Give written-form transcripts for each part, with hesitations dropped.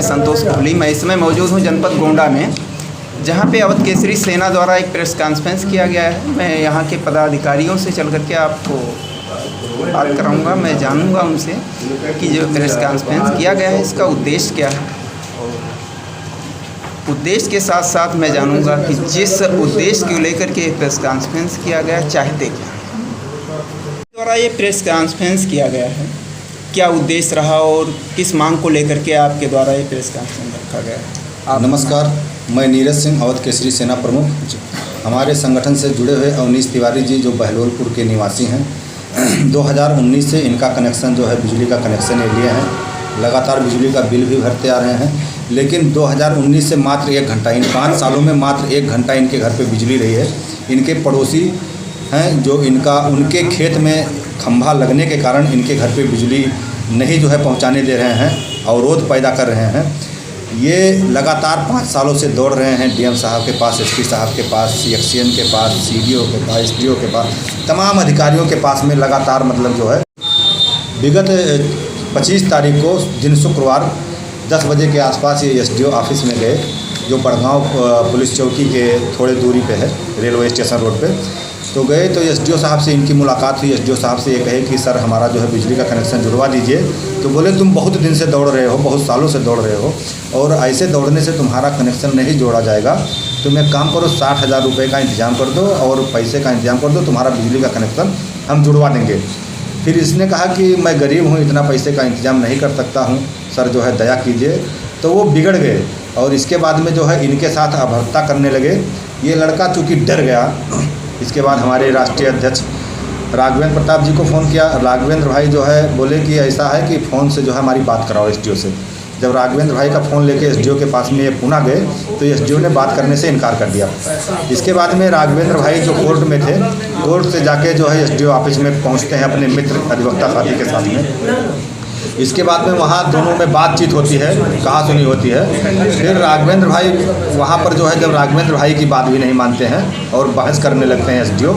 संतोष कोहली। मैं इस समय मौजूद हूँ जनपद गोंडा में, जहाँ पे अवध केसरी सेना द्वारा एक प्रेस कॉन्फ्रेंस किया गया है। मैं यहाँ के पदाधिकारियों से चल करके आपको बात कराऊँगा, मैं जानूँगा उनसे कि जो प्रेस कॉन्फ्रेंस किया गया है इसका उद्देश्य क्या है। उद्देश्य के साथ साथ मैं जानूँगा कि जिस उद्देश्य को लेकर के प्रेस कॉन्फ्रेंस किया गया चाहते क्या द्वारा ये प्रेस कॉन्फ्रेंस किया गया है, क्या उद्देश्य रहा और किस मांग को लेकर के आपके द्वारा ये प्रेस कॉन्फ्रेंस रखा गया है। नमस्कार, मैं नीरज सिंह, अवध केसरी सेना प्रमुख। हमारे संगठन से जुड़े हुए अवनीश तिवारी जी जो बहलोलपुर के निवासी हैं, 2019 से इनका कनेक्शन जो है बिजली का कनेक्शन ये लिए हैं। लगातार बिजली का बिल भी भरते आ रहे हैं, लेकिन 2019 से मात्र 1 घंटा, इन 5 सालों में मात्र 1 घंटा इनके घर पे बिजली रही है। इनके पड़ोसी हैं जो उनके खेत में खंभा लगने के कारण इनके घर पे बिजली नहीं जो है पहुंचाने दे रहे हैं, अवरोध पैदा कर रहे हैं। ये लगातार 5 सालों से दौड़ रहे हैं डीएम साहब के पास, एसपी साहब के पास, एक्सएम के पास, सीडीओ के पास, एसडीओ के पास, तमाम अधिकारियों के पास में लगातार मतलब जो है विगत 25 तारीख को दिन शुक्रवार 10 बजे के आसपास ये एसडीओ ऑफिस में गए, जो बड़गांव पुलिस चौकी के थोड़े दूरी पे है, रेलवे स्टेशन रोड पे। तो गए तो एसडीओ साहब से इनकी मुलाकात हुई। एसडीओ साहब से ये कहे कि सर हमारा जो है बिजली का कनेक्शन जुड़वा दीजिए। तो बोले तुम बहुत दिन से दौड़ रहे हो, बहुत सालों से दौड़ रहे हो, और ऐसे दौड़ने से तुम्हारा कनेक्शन नहीं जोड़ा जाएगा। तुम एक काम करो, 60,000 रुपये का इंतजाम कर दो और पैसे का इंतजाम कर दो, तुम्हारा बिजली का कनेक्शन हम जुड़वा देंगे। फिर इसने कहा कि मैं गरीब हूँ, इतना पैसे का इंतजाम नहीं कर सकता हूँ, सर जो है दया कीजिए। तो वो बिगड़ गए और इसके बाद में जो है इनके साथ अभद्रता करने लगे। ये लड़का चूँकि डर गया, इसके बाद हमारे राष्ट्रीय अध्यक्ष राघवेंद्र प्रताप जी को फ़ोन किया। राघवेंद्र भाई जो है बोले कि ऐसा है कि फ़ोन से जो है हमारी बात कराओ एसडीओ से। जब राघवेंद्र भाई का फ़ोन लेके एसडीओ के पास में ये पुणे गए तो एसडीओ ने बात करने से इनकार कर दिया। इसके बाद में राघवेंद्र भाई जो कोर्ट में थे, कोर्ट से जाके जो है एसडीओ ऑफिस में पहुंचते हैं अपने मित्र अधिवक्ता साथी के साथ में। इसके बाद में वहाँ दोनों में बातचीत होती है, कहा सुनी होती है। फिर राघवेंद्र भाई वहाँ पर जो है जब राघवेंद्र भाई की बात भी नहीं मानते हैं और बहस करने लगते हैं एसडीओ,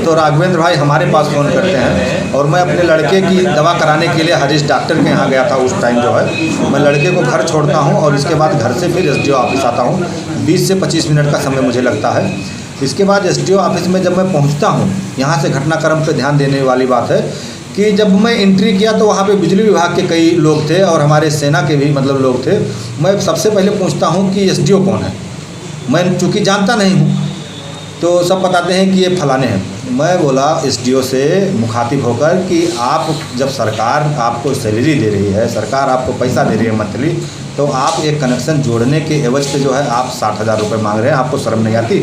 तो राघवेंद्र भाई हमारे पास फ़ोन करते हैं और मैं अपने लड़के की दवा कराने के लिए हरीश डॉक्टर के यहाँ गया था। उस टाइम जो है मैं लड़के को घर छोड़ता हूँ और इसके बाद घर से फिर एसडीओ ऑफिस आता हूँ। 20 से 25 मिनट का समय मुझे लगता है। इसके बाद एसडीओ ऑफिस में जब मैं पहुँचता हूँ, यहाँ से घटनाक्रम पर ध्यान देने वाली बात है कि जब मैं एंट्री किया तो वहाँ पे बिजली विभाग के कई लोग थे और हमारे सेना के भी मतलब लोग थे। मैं सबसे पहले पूछता हूँ कि एसडीओ कौन है। मैं चूँकि जानता नहीं हूँ तो सब बताते हैं कि ये फलाने हैं। मैं बोला एसडीओ से मुखातिब होकर कि आप जब सरकार आपको सैलरी दे रही है, सरकार आपको पैसा दे रही है मंथली, तो आप एक कनेक्शन जोड़ने के एवज पे जो है आप 60,000 रुपये मांग रहे हैं, आपको शर्म नहीं आती।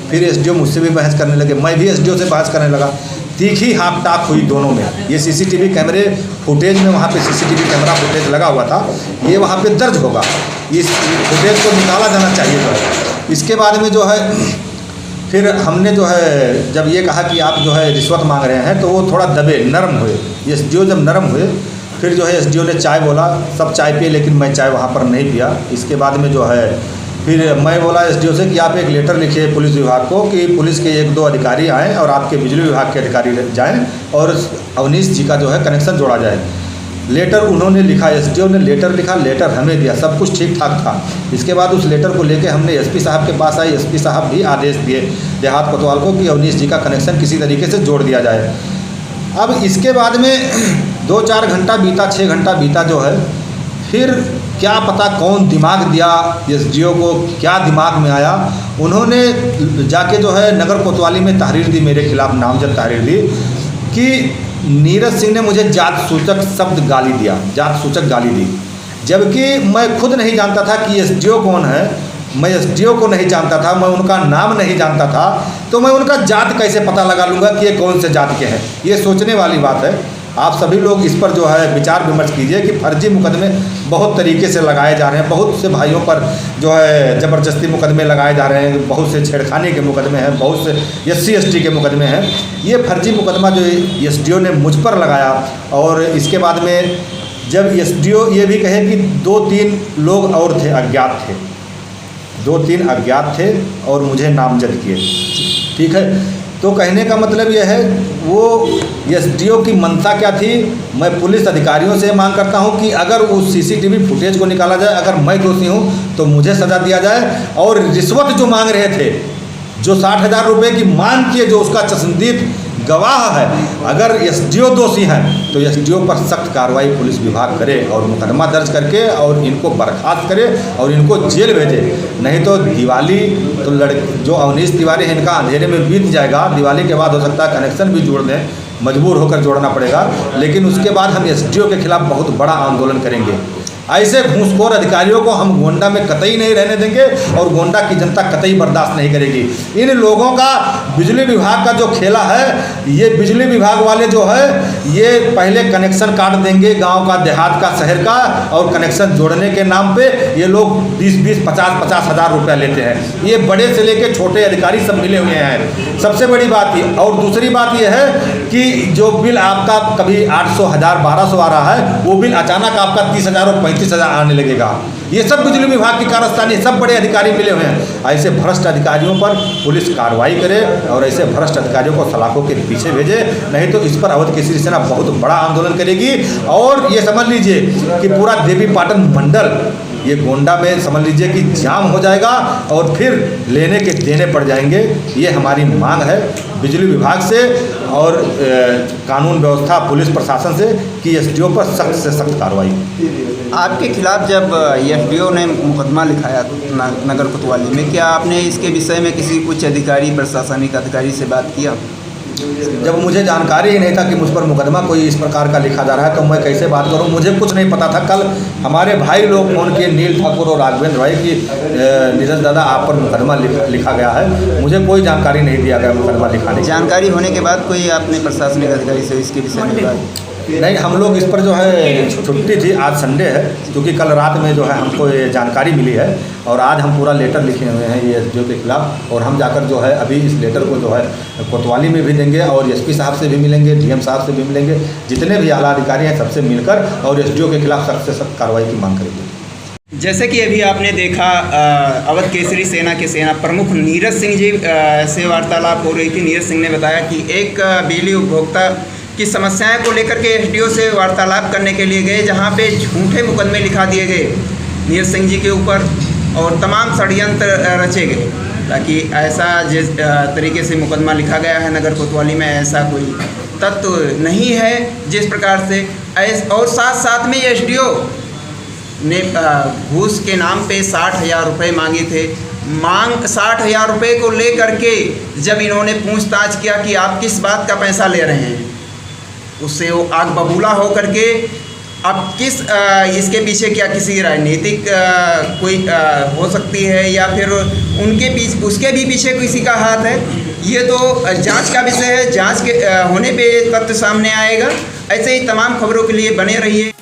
फिर एसडीओ मुझसे भी बहस करने लगे, मैं भी एसडीओ से बहस करने लगा। तीखी हाँक टाक हुई दोनों में। ये सीसीटीवी कैमरे फुटेज में, वहाँ पे सीसीटीवी कैमरा फुटेज लगा हुआ था, ये वहाँ पे दर्ज होगा, इस फुटेज को निकाला जाना चाहिए जो है। इसके बाद में जो है फिर हमने जो है जब ये कहा कि आप जो है रिश्वत मांग रहे हैं, तो वो थोड़ा दबे, नरम हुए। एसडीओ जब नरम हुए फिर जो है एसडीओ ने चाय बोला, सब चाय पिए, लेकिन मैं चाय वहाँ पर नहीं पिया। इसके बाद में जो है फिर मैं बोला एसडीओ से कि आप एक लेटर लिखिए पुलिस विभाग को कि पुलिस के 1-2 अधिकारी आएँ और आपके बिजली विभाग के अधिकारी जाएँ और अवनीश जी का जो है कनेक्शन जोड़ा जाए। लेटर उन्होंने लिखा, एसडीओ ने लेटर लिखा, लेटर हमें दिया, सब कुछ ठीक ठाक था। इसके बाद उस लेटर को लेके हमने एसपी साहब के पास आए। एसपी साहब भी आदेश दिए देहात कोतवाल को कि अवनीश जी का कनेक्शन किसी तरीके से जोड़ दिया जाए। अब इसके बाद में 2-4 घंटा बीता, 6 घंटा बीता जो है, फिर क्या पता कौन दिमाग दिया एसडीओ को, क्या दिमाग में आया, उन्होंने जाके जो है नगर कोतवाली में तहरीर दी, मेरे खिलाफ नामजद तहरीर दी कि नीरज सिंह ने मुझे जात सूचक शब्द गाली दिया, जात सूचक गाली दी। जबकि मैं खुद नहीं जानता था कि एसडीओ कौन है, मैं एसडीओ को नहीं जानता था, मैं उनका नाम नहीं जानता था, तो मैं उनका जात कैसे पता लगा लूँगा कि ये कौन से जात के हैं। ये सोचने वाली बात है। आप सभी लोग इस पर जो है विचार विमर्श कीजिए कि फर्जी मुकदमे बहुत तरीके से लगाए जा रहे हैं। बहुत से भाइयों पर जो है ज़बरदस्ती मुकदमे लगाए जा रहे हैं, बहुत से छेड़खानी के मुकदमे हैं, बहुत से SC ST के मुकदमे हैं। ये फर्जी मुकदमा जो एसडीओ ने मुझ पर लगाया, और इसके बाद में जब एसडीओ ये भी कहे कि 2-3 लोग और थे, अज्ञात थे, 2-3 अज्ञात थे और मुझे नामजद किए, ठीक है। तो कहने का मतलब यह है वो एसडीओ की मंशा क्या थी। मैं पुलिस अधिकारियों से मांग करता हूं कि अगर उस सीसीटीवी फुटेज को निकाला जाए, अगर मैं दोषी हूं तो मुझे सज़ा दिया जाए। और रिश्वत जो मांग रहे थे, जो 60,000 रुपये की मांग किए, जो उसका चश्मदीद गवाह है, अगर एसडीओ दोषी हैं तो एसडीओ पर सख्त कार्रवाई पुलिस विभाग करे और मुकदमा दर्ज करके और इनको बर्खास्त करे और इनको जेल भेजे। नहीं तो दिवाली तो जो अवनीश तिवारी है, इनका अंधेरे में बीत जाएगा। दिवाली के बाद हो सकता है कनेक्शन भी जोड़ दें, मजबूर होकर जोड़ना पड़ेगा। लेकिन उसके बाद हम एसडीओ के खिलाफ बहुत बड़ा आंदोलन करेंगे। ऐसे घूसखोर अधिकारियों को हम गोंडा में कतई नहीं रहने देंगे और गोंडा की जनता कतई बर्दाश्त नहीं करेगी। इन लोगों का बिजली विभाग का जो खेला है, ये बिजली विभाग वाले जो है ये पहले कनेक्शन काट देंगे गांव का, देहात का, शहर का, और कनेक्शन जोड़ने के नाम पे ये लोग 20-20, 50-50 हज़ार रुपया लेते हैं। ये बड़े से लेके छोटे अधिकारी सब मिले हुए हैं। सबसे बड़ी बात ये, और दूसरी बात ये है कि जो बिल आपका कभी 800, 1000, 1200 आ रहा है, वो बिल अचानक आपका 30,000 और 35,000 आने लगेगा। ये सब बिजली विभाग की कारस्तानी, सब बड़े अधिकारी मिले हुए हैं। ऐसे भ्रष्ट अधिकारियों पर पुलिस कार्रवाई करे और ऐसे भ्रष्ट अधिकारियों को सलाखों के पीछे भेजे। नहीं तो इस पर अवध केसरी सेना बहुत बड़ा आंदोलन करेगी। और ये समझ लीजिए कि पूरा देवीपाटन मंडल ये गोंडा में समझ लीजिए कि जाम हो जाएगा और फिर लेने के देने पड़ जाएंगे। ये हमारी मांग है बिजली विभाग से और कानून व्यवस्था पुलिस प्रशासन से कि एसडीओ पर सख्त से सख्त कार्रवाई। आपके खिलाफ जब एसडीओ ने मुकदमा लिखाया नगर कोतवाली में, क्या आपने इसके विषय में किसी उच्च अधिकारी, प्रशासनिक अधिकारी से बात किया? जब मुझे जानकारी ही नहीं था कि मुझ पर मुकदमा कोई इस प्रकार का लिखा जा रहा है तो मैं कैसे बात करूं, मुझे कुछ नहीं पता था। कल हमारे भाई लोग फोन किए, नील ठाकुर और राघवेंद्र भाई, कि नीरज दादा आप पर मुकदमा लिखा गया है। मुझे कोई जानकारी नहीं दिया गया मुकदमा लिखाने की। जानकारी होने के बाद कोई आपने प्रशासनिक अधिकारी से इसके विषय में बात? नहीं, हम लोग इस पर जो है छुट्टी थी, आज संडे है, क्योंकि कल रात में जो है हमको ये जानकारी मिली है और आज हम पूरा लेटर लिखे हुए हैं ये एसडीओ के खिलाफ। और हम जाकर जो है अभी इस लेटर को जो है कोतवाली में भी देंगे और एसपी साहब से भी मिलेंगे, डीएम साहब से भी मिलेंगे, जितने भी आला अधिकारी हैं सबसे मिलकर और एसडीओ के खिलाफ सख्त से सख्त कार्रवाई की मांग करेंगे। जैसे कि अभी आपने देखा अवध केसरी सेना के सेना प्रमुख नीरज सिंह जी से वार्तालाप हो रही थी। नीरज सिंह ने बताया कि एक बिजली उपभोक्ता की समस्याएं को लेकर के एसडीओ से वार्तालाप करने के लिए गए, जहां पे झूठे मुकदमे लिखा दिए गए नीरज सिंह जी के ऊपर और तमाम षड्यंत्र रचे गए ताकि ऐसा जिस तरीके से मुकदमा लिखा गया है नगर कोतवाली में, ऐसा कोई तत्व नहीं है जिस प्रकार से। और साथ साथ में एसडीओ ने घूस के नाम पे 60,000 रुपये मांगे थे। 60,000 रुपये को ले करके जब इन्होंने पूछताछ किया कि आप किस बात का पैसा ले रहे हैं, उससे वो आग बबूला हो करके अब किस इसके पीछे क्या किसी राजनीतिक कोई हो सकती है या फिर उनके पीछे उसके भी पीछे किसी का हाथ है, ये तो जांच का विषय है। जांच के होने पे तथ्य सामने आएगा। ऐसे ही तमाम खबरों के लिए बने रहिए।